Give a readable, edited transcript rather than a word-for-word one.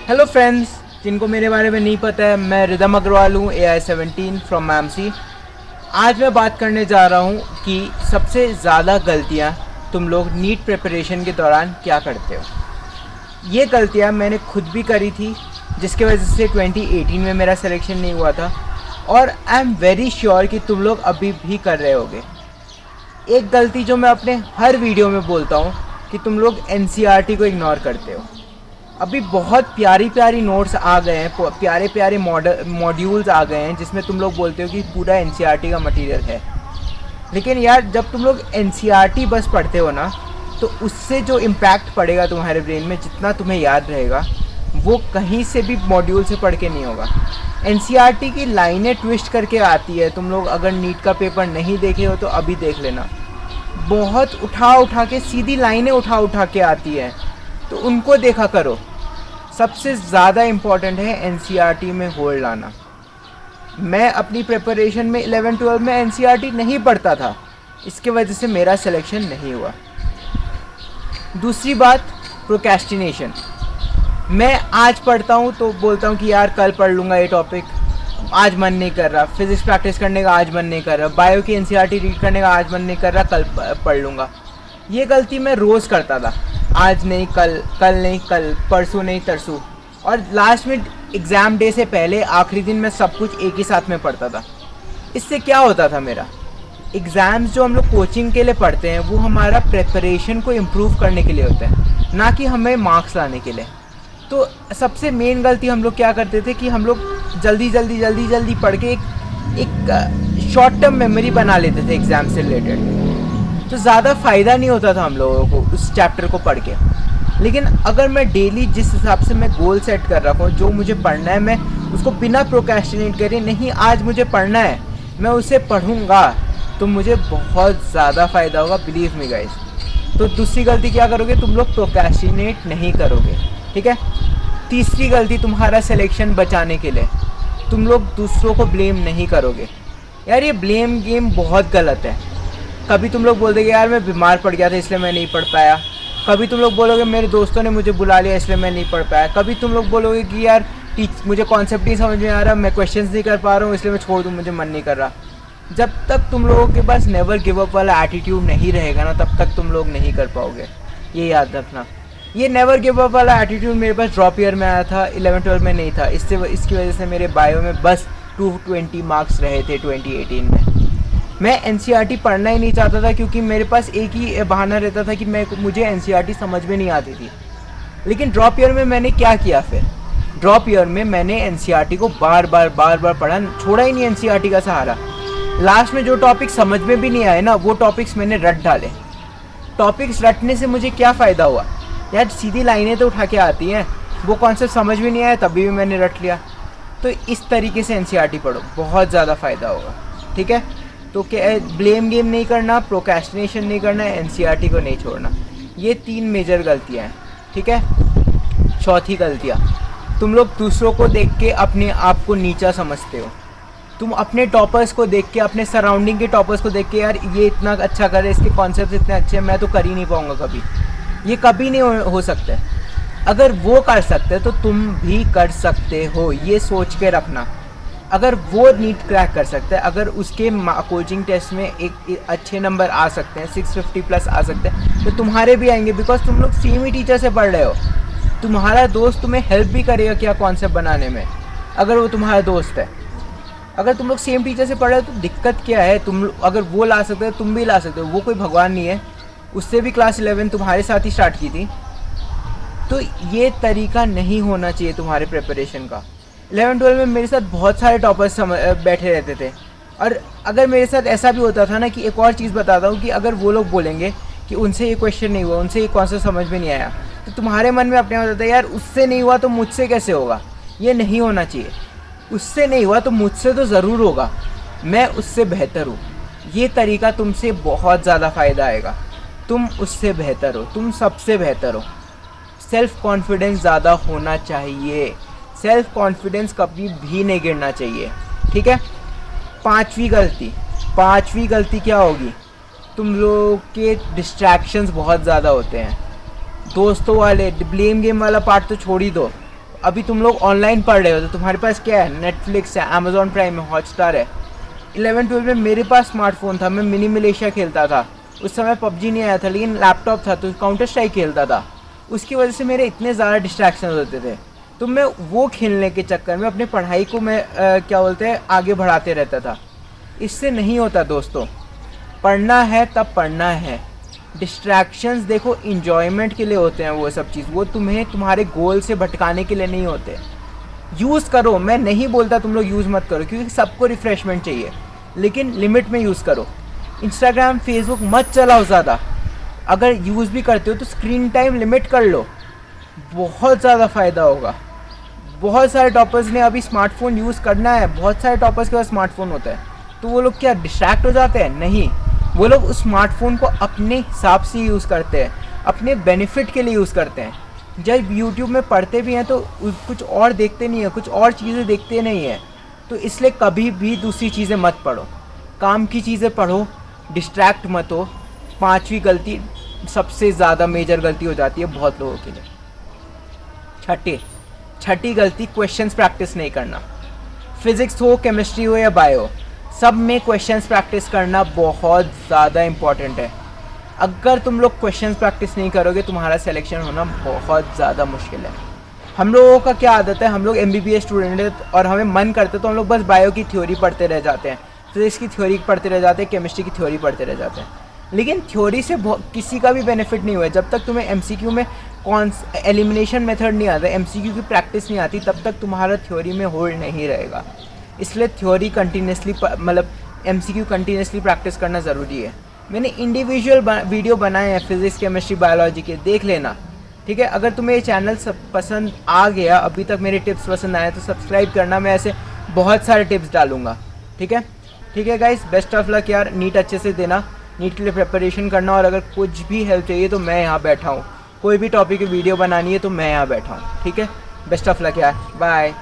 Hello friends, जिनको मेरे बारे में नहीं पता है, मैं रिदम अग्रवाल हूँ, AI-17 फ्रॉम मैमसी। आज मैं बात करने जा रहा हूँ कि सबसे ज़्यादा गलतियाँ तुम लोग नीट प्रिपरेशन के दौरान क्या करते हो। ये गलतियाँ मैंने खुद भी करी थी, जिसके वजह से 2018 में मेरा सिलेक्शन नहीं हुआ था, और आई एम वेरी श्योर कि तुम लोग अभी भी कर रहे होगे। एक गलती जो मैं अपने हर वीडियो में बोलता हूँ कि तुम लोग NCERT को इग्नोर करते हो। अभी बहुत प्यारी प्यारी नोट्स आ गए हैं, प्यारे प्यारे मॉड्यूल्स आ गए हैं, जिसमें तुम लोग बोलते हो कि पूरा NCERT का मटेरियल है। लेकिन यार, जब तुम लोग NCERT बस पढ़ते हो ना, तो उससे जो इम्पैक्ट पड़ेगा तुम्हारे ब्रेन में, जितना तुम्हें याद रहेगा, वो कहीं से भी मॉड्यूल से पढ़ के नहीं होगा। NCERT की लाइनें ट्विस्ट करके आती है। तुम लोग अगर नीट का पेपर नहीं देखे हो तो अभी देख लेना। बहुत उठा के सीधी लाइनें उठा के आती है, तो उनको देखा करो। सबसे ज़्यादा इम्पॉर्टेंट है NCERT में होल्ड लाना। मैं अपनी प्रिपरेशन में 11-12 में NCERT नहीं पढ़ता था, इसके वजह से मेरा सिलेक्शन नहीं हुआ। दूसरी बात, प्रोक्रेस्टिनेशन। मैं आज पढ़ता हूँ तो बोलता हूँ कि यार कल पढ़ लूँगा ये टॉपिक, आज मन नहीं कर रहा। फिज़िक्स प्रैक्टिस करने का आज मन नहीं कर रहा। बायो की NCERT रीड करने का आज मन नहीं कर रहा, कल पढ़ लूँगा। ये गलती मैं रोज़ करता था। आज नहीं कल, कल नहीं कल, परसों नहीं तरसों, और लास्ट में एग्ज़ाम डे से पहले आखिरी दिन मैं सब कुछ एक ही साथ में पढ़ता था। इससे क्या होता था, मेरा एग्ज़ाम्स जो हम लोग कोचिंग के लिए पढ़ते हैं वो हमारा प्रिपरेशन को इम्प्रूव करने के लिए होता है, ना कि हमें मार्क्स लाने के लिए। तो सबसे मेन गलती हम लोग क्या करते थे कि हम लोग जल्दी पढ़ के एक शॉर्ट टर्म मेमोरी बना लेते थे एग्ज़ाम से रिलेटेड। तो ज़्यादा फ़ायदा नहीं होता था हम लोगों को उस चैप्टर को पढ़ के। लेकिन अगर मैं डेली जिस हिसाब से मैं गोल सेट कर रखा हूँ, जो मुझे पढ़ना है, मैं उसको बिना प्रोक्रेस्टिनेट करे, नहीं आज मुझे पढ़ना है, मैं उसे पढ़ूँगा, तो मुझे बहुत ज़्यादा फ़ायदा होगा, बिलीव मी गाइस। तो दूसरी गलती क्या करोगे, तुम लोग प्रोक्रेस्टिनेट नहीं करोगे, ठीक है। तीसरी गलती, तुम्हारा सिलेक्शन बचाने के लिए तुम लोग दूसरों को ब्लेम नहीं करोगे। यार, ये ब्लेम गेम बहुत गलत है। कभी तुम लोग बोल दोगे यार मैं बीमार पड़ गया था इसलिए मैं नहीं पढ़ पाया। कभी तुम लोग बोलोगे मेरे दोस्तों ने मुझे बुला लिया इसलिए मैं नहीं पढ़ पाया। कभी तुम लोग बोलोगे कि यार मुझे कॉन्सेप्ट नहीं समझ में आ रहा, मैं क्वेश्चंस नहीं कर पा रहा हूँ इसलिए मैं छोड़ दूँ, मुझे मन नहीं कर रहा। जब तक तुम लोगों के पास नेवर गिव अप वाला एटीट्यूड नहीं रहेगा ना, तब तक तुम लोग नहीं कर पाओगे। ये याद रखना। ये नेवर गिव अप वाला एटीट्यूड मेरे पास ड्रॉप ईयर में आया था, 11-12 में नहीं था। इसकी वजह से मेरे बायो में बस 220 मार्क्स रहे थे 2018 में। मैं NCERT पढ़ना ही नहीं चाहता था, क्योंकि मेरे पास एक ही बहाना रहता था कि मुझे NCERT समझ में नहीं आती थी। लेकिन ड्रॉप ईयर में मैंने क्या किया, फिर ड्रॉप ईयर में मैंने NCERT को बार बार पढ़ा, छोड़ा ही नहीं NCERT का सहारा। लास्ट में जो टॉपिक समझ में भी नहीं आए ना, वो टॉपिक्स मैंने रट डाले। टॉपिक्स रटने से मुझे क्या फ़ायदा हुआ यार, सीधी लाइनें तो उठा के आती हैं, वो कॉन्सेप्ट समझ में नहीं आया तभी भी मैंने रट लिया। तो इस तरीके से NCERT पढ़ो, बहुत ज़्यादा फ़ायदा होगा, ठीक है। तो क्या, ब्लेम गेम नहीं करना, प्रोक्रेस्टिनेशन नहीं करना, NCERT को नहीं छोड़ना। ये 3 मेजर गलतियाँ हैं, ठीक है। चौथी गलतियाँ, तुम लोग दूसरों को देख के अपने आप को नीचा समझते हो। तुम अपने टॉपर्स को देख के, अपने सराउंडिंग के टॉपर्स को देख के, यार ये इतना अच्छा करे, इसके कॉन्सेप्ट इतने अच्छे हैं, मैं तो कर ही नहीं पाऊँगा कभी। ये कभी नहीं हो सकते। अगर वो कर सकते तो तुम भी कर सकते हो, ये सोच के रखना। अगर वो नीट क्रैक कर सकता है, अगर उसके कोचिंग टेस्ट में एक अच्छे नंबर आ सकते हैं, 650 प्लस आ सकते हैं, तो तुम्हारे भी आएंगे, बिकॉज तुम लोग सेम ही टीचर से पढ़ रहे हो। तुम्हारा दोस्त तुम्हें हेल्प भी करेगा क्या कॉन्सेप्ट बनाने में, अगर वो तुम्हारा दोस्त है। अगर तुम लोग सेम टीचर से पढ़ रहे हो तो दिक्कत क्या है, तुम अगर वो ला सकते हो तुम भी ला सकते हो। वो कोई भगवान नहीं है, उससे भी क्लास 11 तुम्हारे साथ ही स्टार्ट की थी। तो ये तरीका नहीं होना चाहिए तुम्हारे प्रिपरेशन का। 11-12 में मेरे साथ बहुत सारे टॉपर्स बैठे रहते थे, और अगर मेरे साथ ऐसा भी होता था ना, कि एक और चीज़ बताता हूँ, कि अगर वो लोग बोलेंगे कि उनसे ये क्वेश्चन नहीं हुआ, उनसे ये कॉन्सेप्ट समझ में नहीं आया, तो तुम्हारे मन में अपने होता है यार उससे नहीं हुआ तो मुझसे कैसे होगा। ये नहीं होना चाहिए। उससे नहीं हुआ तो मुझसे तो ज़रूर होगा, मैं उससे बेहतर हूँ। ये तरीका तुमसे बहुत ज़्यादा फ़ायदा आएगा। तुम उससे बेहतर हो, तुम सबसे बेहतर हो। सेल्फ़ कॉन्फिडेंस ज़्यादा होना चाहिए। सेल्फ़ कॉन्फिडेंस कभी भी नहीं गिरना चाहिए, ठीक है। पांचवी गलती क्या होगी, तुम लोग के डिस्ट्रैक्शंस बहुत ज़्यादा होते हैं। दोस्तों वाले ब्लेम गेम वाला पार्ट तो छोड़ ही दो, अभी तुम लोग ऑनलाइन पढ़ रहे हो तो तुम्हारे पास क्या है, नेटफ्लिक्स है, अमेजॉन प्राइम है, हॉटस्टार है। 11-12 में मेरे पास स्मार्टफोन था, मैं मिनी मलेशिया खेलता था। उस समय पबजी नहीं आया था लेकिन लैपटॉप था तो काउंटर स्ट्राइक खेलता था। उसकी वजह से मेरे इतने ज़्यादा डिस्ट्रैक्शन होते थे तो मैं वो खेलने के चक्कर में अपनी पढ़ाई को मैं क्या बोलते हैं आगे बढ़ाते रहता था। इससे नहीं होता दोस्तों, पढ़ना है तब पढ़ना है। डिस्ट्रैक्शंस देखो इन्जॉयमेंट के लिए होते हैं, वो सब चीज़ वो तुम्हें तुम्हारे गोल से भटकाने के लिए नहीं होते। यूज़ करो, मैं नहीं बोलता तुम लोग यूज़ मत करो क्योंकि सबको रिफ़्रेशमेंट चाहिए, लेकिन लिमिट में यूज़ करो। इंस्टाग्राम फेसबुक मत चलाओ ज़्यादा, अगर यूज़ भी करते हो तो स्क्रीन टाइम लिमिट कर लो, बहुत ज़्यादा फ़ायदा होगा। बहुत सारे टॉपर्स ने अभी स्मार्टफोन यूज़ करना है, बहुत सारे टॉपर्स के पास स्मार्टफोन होता है तो वो लोग क्या डिस्ट्रैक्ट हो जाते हैं? नहीं, वो लोग उस स्मार्टफोन को अपने हिसाब से यूज़ करते हैं, अपने बेनिफिट के लिए यूज़ करते हैं। जब यूट्यूब में पढ़ते भी हैं तो कुछ और देखते नहीं है, कुछ और चीज़ें देखते नहीं हैं, तो इसलिए कभी भी दूसरी चीज़ें मत पढ़ो, काम की चीज़ें पढ़ो, डिस्ट्रैक्ट मत हो। 5वीं गलती सबसे ज़्यादा मेजर गलती हो जाती है बहुत लोगों के लिए। छठी गलती, क्वेश्चंस प्रैक्टिस नहीं करना। फिज़िक्स हो, केमिस्ट्री हो या बायो, सब में क्वेश्चंस प्रैक्टिस करना बहुत ज़्यादा इम्पॉर्टेंट है। अगर तुम लोग क्वेश्चंस प्रैक्टिस नहीं करोगे तुम्हारा सिलेक्शन होना बहुत ज़्यादा मुश्किल है। हम लोगों का क्या आदत है, हम लोग MBBS स्टूडेंट है और हमें मन करते तो हम लोग बस बायो की थ्योरी पढ़ते रह जाते हैं, फिज़िक्स की थ्योरी पढ़ते रह जाते हैं, केमिस्ट्री की थ्योरी पढ़ते रह जाते हैं। लेकिन थ्योरी से किसी का भी बेनिफिट नहीं हुआ है। जब तक तुम्हें MCQ में एलिमिनेशन मेथड नहीं आता, MCQ की प्रैक्टिस नहीं आती, तब तक तुम्हारा थ्योरी में होल्ड नहीं रहेगा। इसलिए थ्योरी कंटिन्यूसली मतलब MCQ कंटिन्यूसली प्रैक्टिस करना ज़रूरी है। मैंने इंडिविजुअल वीडियो बनाए हैं फिज़िक्स, केमिस्ट्री, बायोलॉजी के, देख लेना, ठीक है। अगर तुम्हें ये चैनल पसंद आ गया, अभी तक मेरे टिप्स पसंद आए तो सब्सक्राइब करना, मैं ऐसे बहुत सारे टिप्स डालूँगा, ठीक है गाइस। बेस्ट ऑफ लक यार, नीट अच्छे से देना, नीट के लिए प्रिपरेशन करना, और अगर कुछ भी हेल्प चाहिए तो मैं यहाँ बैठा हूँ, कोई भी टॉपिक की वीडियो बनानी है तो मैं यहाँ बैठा हूँ, ठीक है। बेस्ट ऑफ लक यार, बाय।